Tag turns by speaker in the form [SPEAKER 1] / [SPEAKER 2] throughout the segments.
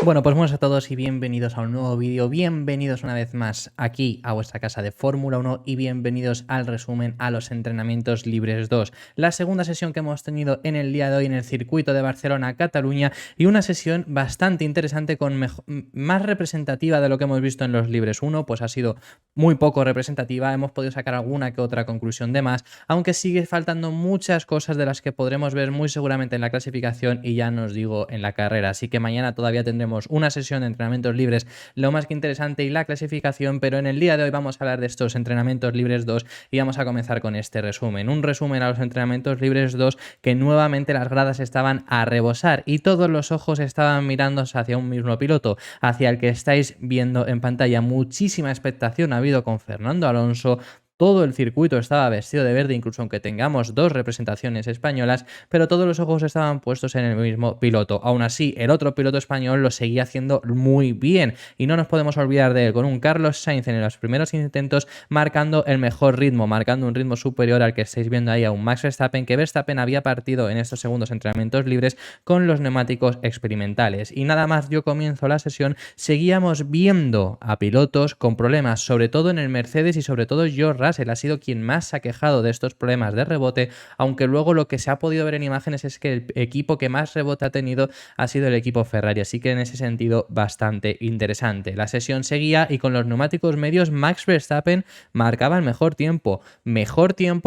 [SPEAKER 1] Bueno, pues buenas a todos y bienvenidos a un nuevo vídeo, bienvenidos una vez más aquí a vuestra casa de Fórmula 1 y bienvenidos al resumen a los entrenamientos libres 2, la segunda sesión que hemos tenido en el día de hoy en el circuito de Barcelona-Cataluña y una sesión bastante interesante más representativa de lo que hemos visto en los libres 1, pues ha sido muy poco representativa, hemos podido sacar alguna que otra conclusión de más, aunque sigue faltando muchas cosas de las que podremos ver muy seguramente en la clasificación y ya nos digo en la carrera, así que mañana todavía tendremos una sesión de entrenamientos libres lo más que interesante y la clasificación, pero en el día de hoy vamos a hablar de estos entrenamientos libres 2 y vamos a comenzar con este resumen, un resumen a los entrenamientos libres 2 que nuevamente las gradas estaban a rebosar y todos los ojos estaban mirando hacia un mismo piloto, hacia el que estáis viendo en pantalla. Muchísima expectación ha habido con Fernando Alonso. Todo el circuito estaba vestido de verde, incluso aunque tengamos dos representaciones españolas, pero todos los ojos estaban puestos en el mismo piloto. Aún así, el otro piloto español lo seguía haciendo muy bien y no nos podemos olvidar de él, con un Carlos Sainz en los primeros intentos marcando el mejor ritmo, marcando un ritmo superior al que estáis viendo ahí a un Max Verstappen, que Verstappen había partido en estos segundos entrenamientos libres con los neumáticos experimentales. Y nada más yo comienzo la sesión, seguíamos viendo a pilotos con problemas, sobre todo en el Mercedes y sobre todo George Russell ha sido quien más se ha quejado de estos problemas de rebote, aunque luego lo que se ha podido ver en imágenes es que el equipo que más rebote ha tenido ha sido el equipo Ferrari, así que en ese sentido bastante interesante. La sesión seguía y con los neumáticos medios Max Verstappen marcaba el mejor tiempo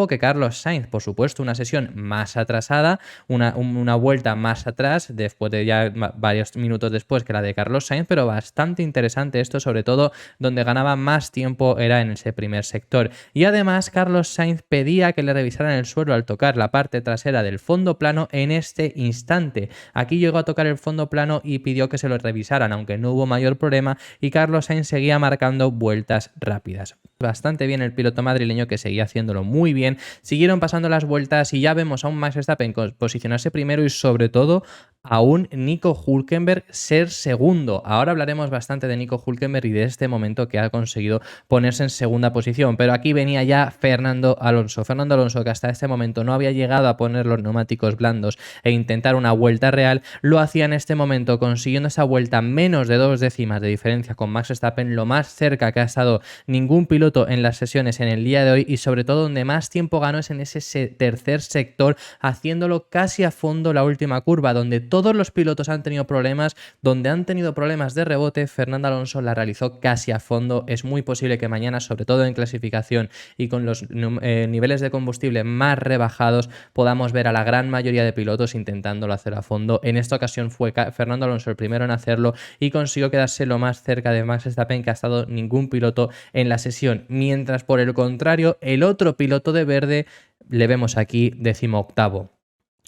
[SPEAKER 1] que Carlos Sainz, por supuesto una sesión más atrasada, una vuelta más atrás, después de ya varios minutos después que la de Carlos Sainz, pero bastante interesante esto, sobre todo donde ganaba más tiempo era en ese primer sector. Y además Carlos Sainz pedía que le revisaran el suelo al tocar la parte trasera del fondo plano en este instante. Aquí llegó a tocar el fondo plano y pidió que se lo revisaran, aunque no hubo mayor problema y Carlos Sainz seguía marcando vueltas rápidas. Bastante bien el piloto madrileño, que seguía haciéndolo muy bien. Siguieron pasando las vueltas y ya vemos a un Max Verstappen posicionarse primero y sobre todo a un Nico Hülkenberg ser segundo. Ahora hablaremos bastante de Nico Hülkenberg y de este momento que ha conseguido ponerse en segunda posición, pero aquí venía ya Fernando Alonso. Fernando Alonso, que hasta este momento no había llegado a poner los neumáticos blandos e intentar una vuelta real, lo hacía en este momento consiguiendo esa vuelta menos de 2 décimas de diferencia con Max Verstappen, lo más cerca que ha estado ningún piloto en las sesiones en el día de hoy y sobre todo donde más tiempo ganó es en ese tercer sector, haciéndolo casi a fondo la última curva, donde todos los pilotos han tenido problemas, donde han tenido problemas de rebote, Fernando Alonso la realizó casi a fondo. Es muy posible que mañana, sobre todo en clasificación y con los niveles de combustible más rebajados, podamos ver a la gran mayoría de pilotos intentándolo hacer a fondo. En esta ocasión fue Fernando Alonso el primero en hacerlo y consiguió quedarse lo más cerca de Max Verstappen que ha estado ningún piloto en la sesión, mientras por el contrario el otro piloto de verde le vemos aquí 18º.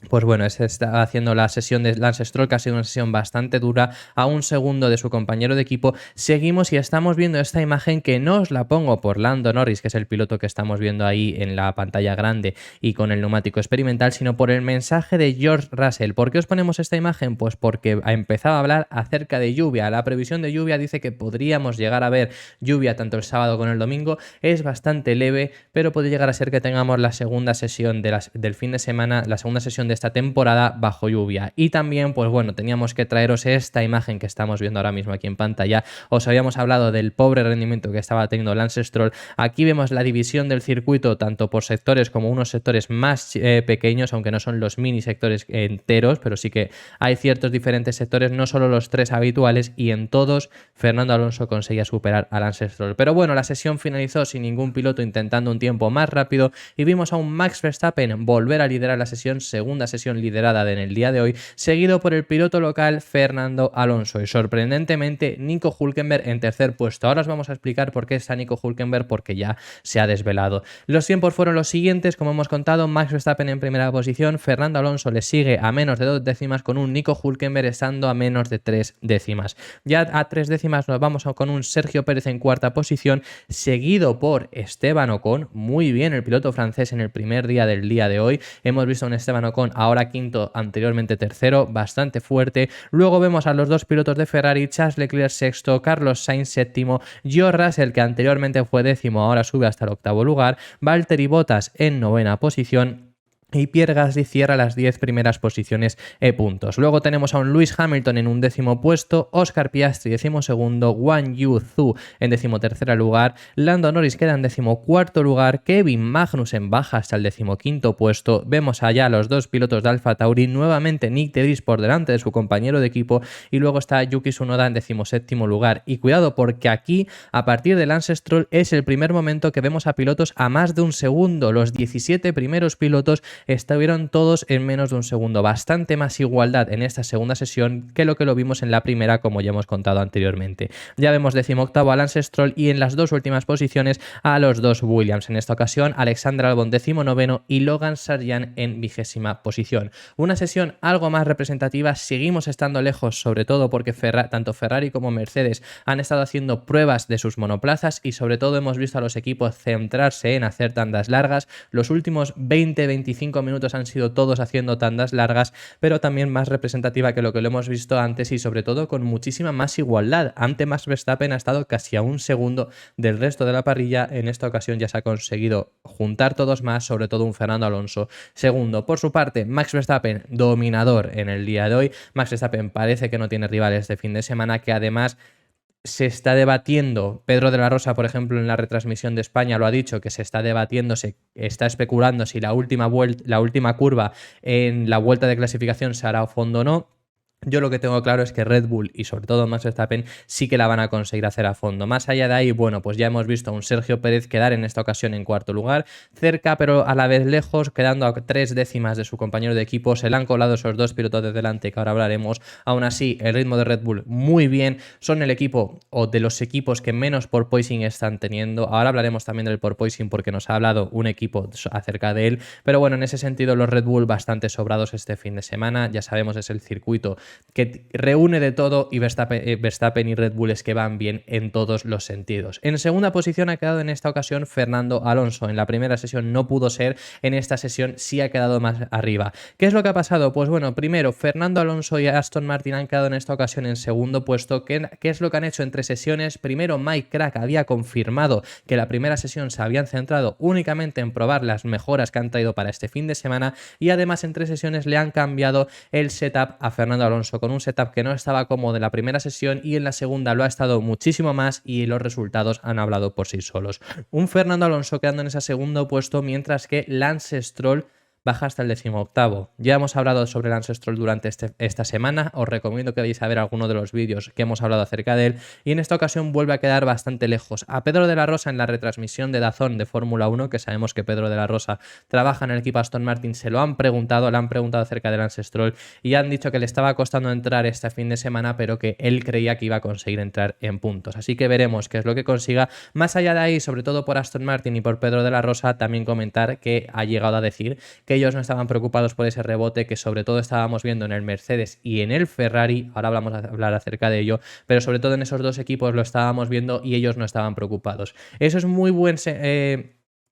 [SPEAKER 1] Pues bueno, se está haciendo la sesión de Lance Stroll, que ha sido una sesión bastante dura, a un segundo de su compañero de equipo. Seguimos y estamos viendo esta imagen que no os la pongo por Lando Norris, que es el piloto que estamos viendo ahí en la pantalla grande y con el neumático experimental, sino por el mensaje de George Russell. ¿Por qué os ponemos esta imagen? Pues porque ha empezado a hablar acerca de lluvia. La previsión de lluvia dice que podríamos llegar a ver lluvia tanto el sábado como el domingo. Es bastante leve, pero puede llegar a ser que tengamos la segunda sesión del fin de semana, la segunda sesión de esta temporada bajo lluvia. Y también, pues bueno, teníamos que traeros esta imagen que estamos viendo ahora mismo aquí en pantalla. Os habíamos hablado del pobre rendimiento que estaba teniendo Lance Stroll. Aquí vemos la división del circuito tanto por sectores como unos sectores más pequeños, aunque no son los mini sectores enteros, pero sí que hay ciertos diferentes sectores, no solo los tres habituales, y en todos Fernando Alonso conseguía superar a Lance Stroll. Pero bueno, la sesión finalizó sin ningún piloto intentando un tiempo más rápido y vimos a un Max Verstappen volver a liderar la sesión, segunda sesión liderada en el día de hoy, seguido por el piloto local Fernando Alonso y sorprendentemente Nico Hülkenberg en tercer puesto. Ahora os vamos a explicar por qué está Nico Hülkenberg, porque ya se ha desvelado. Los tiempos fueron los siguientes, como hemos contado: Max Verstappen en primera posición, Fernando Alonso le sigue a menos de 2 décimas con un Nico Hülkenberg estando a menos de 3 décimas. Ya a 3 décimas nos vamos con un Sergio Pérez en cuarta posición, seguido por Esteban Ocon. Muy bien el piloto francés en el primer día del día de hoy. Hemos visto a un Esteban Ocon ahora quinto, anteriormente tercero, bastante fuerte. Luego vemos a los dos pilotos de Ferrari, Charles Leclerc sexto, Carlos Sainz séptimo, George Russell, que anteriormente fue décimo, ahora sube hasta el octavo lugar, Valtteri Bottas en novena posición. y Pierre Gasly cierra las 10 primeras posiciones puntos. Luego tenemos a un Lewis Hamilton en un 10º puesto, Oscar Piastri 12º, Guan Yu Zhou en 13º lugar, Lando Norris queda en 14º lugar, Kevin Magnussen baja hasta el 15º puesto, vemos allá a los dos pilotos de Alfa Tauri, nuevamente Nick de Vries por delante de su compañero de equipo y luego está Yuki Tsunoda en 17º lugar. Y cuidado porque aquí, a partir de Lance Stroll, es el primer momento que vemos a pilotos a más de un segundo. Los 17 primeros pilotos estuvieron todos en menos de un segundo. Bastante más igualdad en esta segunda sesión que lo vimos en la primera, como ya hemos contado anteriormente. Ya vemos 18º a Lance Stroll y en las dos últimas posiciones a los dos Williams. En esta ocasión, Alexander Albon 19º y Logan Sargeant en 20ª posición. Una sesión algo más representativa, seguimos estando lejos, sobre todo porque tanto Ferrari como Mercedes han estado haciendo pruebas de sus monoplazas y sobre todo hemos visto a los equipos centrarse en hacer tandas largas. Los últimos 20-25 minutos han sido todos haciendo tandas largas, pero también más representativa que lo hemos visto antes y sobre todo con muchísima más igualdad. Antes Max Verstappen ha estado casi a un segundo del resto de la parrilla. En esta ocasión ya se ha conseguido juntar todos más, sobre todo un Fernando Alonso segundo. Por su parte, Max Verstappen dominador en el día de hoy. Max Verstappen parece que no tiene rivales este fin de semana, que además se está debatiendo, Pedro de la Rosa, por ejemplo, en la retransmisión de España lo ha dicho, que se está debatiendo, se está especulando si la última curva en la vuelta de clasificación se hará a fondo o no. Yo lo que tengo claro es que Red Bull y sobre todo Max Verstappen sí que la van a conseguir hacer a fondo. Más allá de ahí, bueno, pues ya hemos visto a un Sergio Pérez quedar en esta ocasión en cuarto lugar, cerca pero a la vez lejos, quedando a 3 décimas de su compañero de equipo. Se le han colado esos dos pilotos de delante que ahora hablaremos. Aún así, el ritmo de Red Bull muy bien. Son el equipo o de los equipos que menos porpoising están teniendo. Ahora hablaremos también del porpoising porque nos ha hablado un equipo acerca de él. Pero bueno, en ese sentido los Red Bull bastante sobrados este fin de semana. Ya sabemos, es el circuito que reúne de todo y Verstappen y Red Bull es que van bien en todos los sentidos. En segunda posición ha quedado en esta ocasión Fernando Alonso. En la primera sesión no pudo ser, en esta sesión sí ha quedado más arriba. ¿Qué es lo que ha pasado? Pues bueno, primero Fernando Alonso y Aston Martin han quedado en esta ocasión en segundo puesto. ¿Qué es lo que han hecho entre sesiones? Primero Mike Crack había confirmado que la primera sesión se habían centrado únicamente en probar las mejoras que han traído para este fin de semana y además en 3 sesiones le han cambiado el setup a Fernando Alonso con un setup que no estaba cómodo en la primera sesión y en la segunda lo ha estado muchísimo más y los resultados han hablado por sí solos. Un Fernando Alonso quedando en ese segundo puesto, mientras que Lance Stroll baja hasta el 18º. Ya hemos hablado sobre Lance Stroll durante esta semana, os recomiendo que vayáis a ver alguno de los vídeos que hemos hablado acerca de él y en esta ocasión vuelve a quedar bastante lejos. A Pedro de la Rosa en la retransmisión de DAZN de Fórmula 1, que sabemos que Pedro de la Rosa trabaja en el equipo Aston Martin, se lo han preguntado, le han preguntado acerca de Lance Stroll y han dicho que le estaba costando entrar este fin de semana, pero que él creía que iba a conseguir entrar en puntos. Así que veremos qué es lo que consiga. Más allá de ahí, sobre todo por Aston Martin y por Pedro de la Rosa, también comentar que ha llegado a decir que ellos no estaban preocupados por ese rebote que sobre todo estábamos viendo en el Mercedes y en el Ferrari. Ahora vamos a hablar acerca de ello, pero sobre todo en esos dos equipos lo estábamos viendo y ellos no estaban preocupados. Eso es muy buen...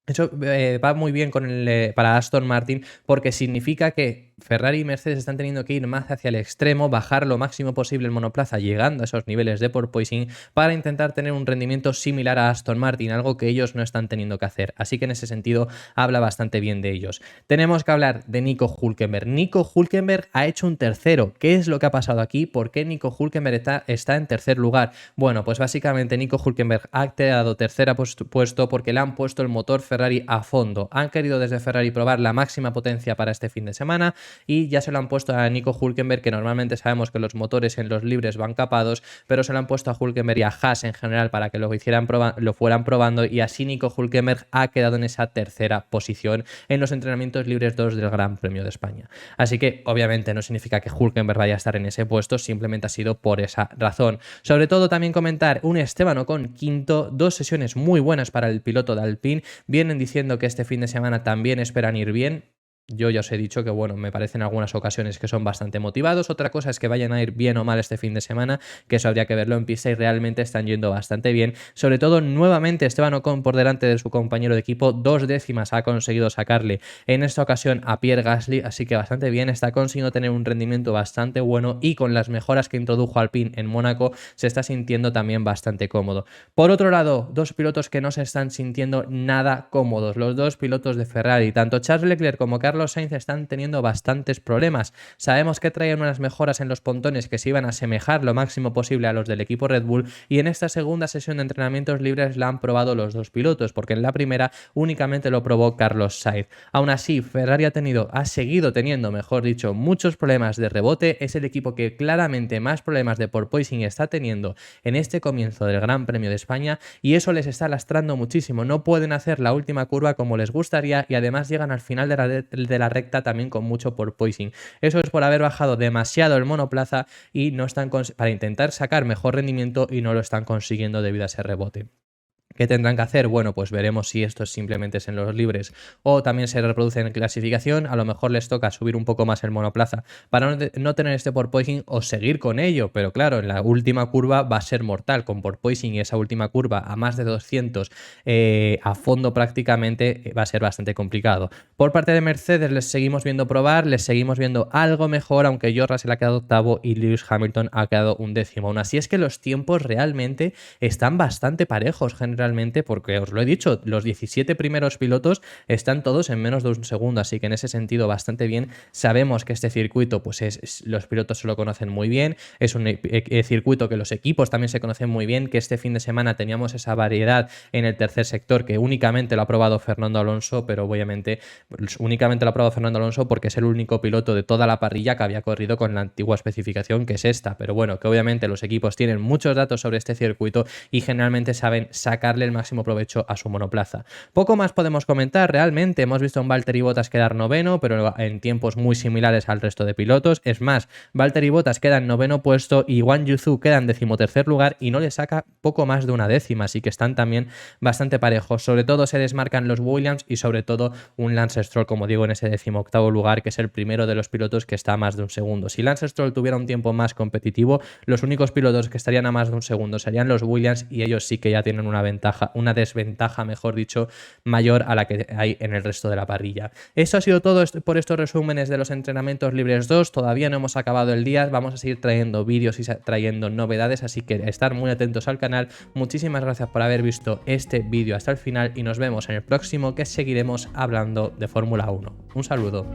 [SPEAKER 1] Eso va muy bien para Aston Martin porque significa que Ferrari y Mercedes están teniendo que ir más hacia el extremo, bajar lo máximo posible el monoplaza llegando a esos niveles de porpoising para intentar tener un rendimiento similar a Aston Martin, algo que ellos no están teniendo que hacer. Así que en ese sentido habla bastante bien de ellos. Tenemos que hablar de Nico Hülkenberg. Nico Hülkenberg ha hecho un tercero. ¿Qué es lo que ha pasado aquí? ¿Por qué Nico Hülkenberg está en tercer lugar? Bueno, pues básicamente Nico Hülkenberg ha quedado tercera puesto porque le han puesto el motor Ferrari a fondo. Han querido desde Ferrari probar la máxima potencia para este fin de semana y ya se lo han puesto a Nico Hülkenberg, que normalmente sabemos que los motores en los libres van capados, pero se lo han puesto a Hülkenberg y a Haas en general para que lo fueran probando y así Nico Hülkenberg ha quedado en esa tercera posición en los entrenamientos libres 2 del Gran Premio de España. Así que obviamente no significa que Hülkenberg vaya a estar en ese puesto, simplemente ha sido por esa razón. Sobre todo también comentar un Esteban Ocon quinto, 2 sesiones muy buenas para el piloto de Alpine. Vienen diciendo que este fin de semana también esperan ir bien. Yo ya os he dicho que, bueno, me parecen algunas ocasiones que son bastante motivados. Otra cosa es que vayan a ir bien o mal este fin de semana, que eso habría que verlo en pista y realmente están yendo bastante bien. Sobre todo, nuevamente, Esteban Ocon por delante de su compañero de equipo, 2 décimas ha conseguido sacarle en esta ocasión a Pierre Gasly, así que bastante bien, está consiguiendo tener un rendimiento bastante bueno y con las mejoras que introdujo Alpine en Mónaco se está sintiendo también bastante cómodo. Por otro lado, 2 pilotos que no se están sintiendo nada cómodos, los 2 pilotos de Ferrari, tanto Charles Leclerc como Carlos Carlos Sainz están teniendo bastantes problemas. Sabemos que traían unas mejoras en los pontones que se iban a asemejar lo máximo posible a los del equipo Red Bull, y en esta segunda sesión de entrenamientos libres la han probado los dos pilotos, porque en la primera únicamente lo probó Carlos Sainz. Aún así, Ferrari ha seguido teniendo, mejor dicho, muchos problemas de rebote. Es el equipo que claramente más problemas de porpoising está teniendo en este comienzo del Gran Premio de España, y eso les está lastrando muchísimo. No pueden hacer la última curva como les gustaría, y además llegan al final de la recta también con mucho porpoising. Eso es por haber bajado demasiado el monoplaza y no están para intentar sacar mejor rendimiento, y no lo están consiguiendo debido a ese rebote. ¿Qué tendrán que hacer? Bueno, pues veremos si esto simplemente es en los libres o también se reproduce en clasificación. A lo mejor les toca subir un poco más el monoplaza para no tener este porpoising o seguir con ello, pero claro, en la última curva va a ser mortal con porpoising, y esa última curva a más de 200 a fondo prácticamente va a ser bastante complicado. Por parte de Mercedes les seguimos viendo probar, les seguimos viendo algo mejor, aunque George Russell ha quedado octavo y Lewis Hamilton ha quedado 11º. Aún así es que los tiempos realmente están bastante parejos generalmente, porque os lo he dicho, los 17 primeros pilotos están todos en menos de un segundo, así que en ese sentido bastante bien. Sabemos que este circuito, pues los pilotos se lo conocen muy bien, es un circuito que los equipos también se conocen muy bien, que este fin de semana teníamos esa variedad en el tercer sector que únicamente lo ha probado Fernando Alonso, pero obviamente únicamente lo ha probado Fernando Alonso porque es el único piloto de toda la parrilla que había corrido con la antigua especificación, que es esta, pero bueno, que obviamente los equipos tienen muchos datos sobre este circuito y generalmente saben sacarle el máximo provecho a su monoplaza. Poco más podemos comentar realmente. Hemos visto a un Valtteri Bottas quedar noveno, pero en tiempos muy similares al resto de pilotos. Es más, Valtteri Bottas queda en noveno puesto y Wang Yuzu queda en 13º lugar y no le saca poco más de una décima, así que están también bastante parejos. Sobre todo se desmarcan los Williams y sobre todo un Lance Stroll, como digo, en ese 18º lugar, que es el primero de los pilotos que está a más de un segundo. Si Lance Stroll tuviera un tiempo más competitivo, los únicos pilotos que estarían a más de un segundo serían los Williams, y ellos sí que ya tienen una desventaja, mejor dicho, mayor a la que hay en el resto de la parrilla. Eso ha sido todo por estos resúmenes de los entrenamientos libres 2. Todavía no hemos acabado el día, vamos a seguir trayendo vídeos y trayendo novedades, así que estar muy atentos al canal. Muchísimas gracias por haber visto este vídeo hasta el final y nos vemos en el próximo, que seguiremos hablando de Fórmula 1. Un saludo.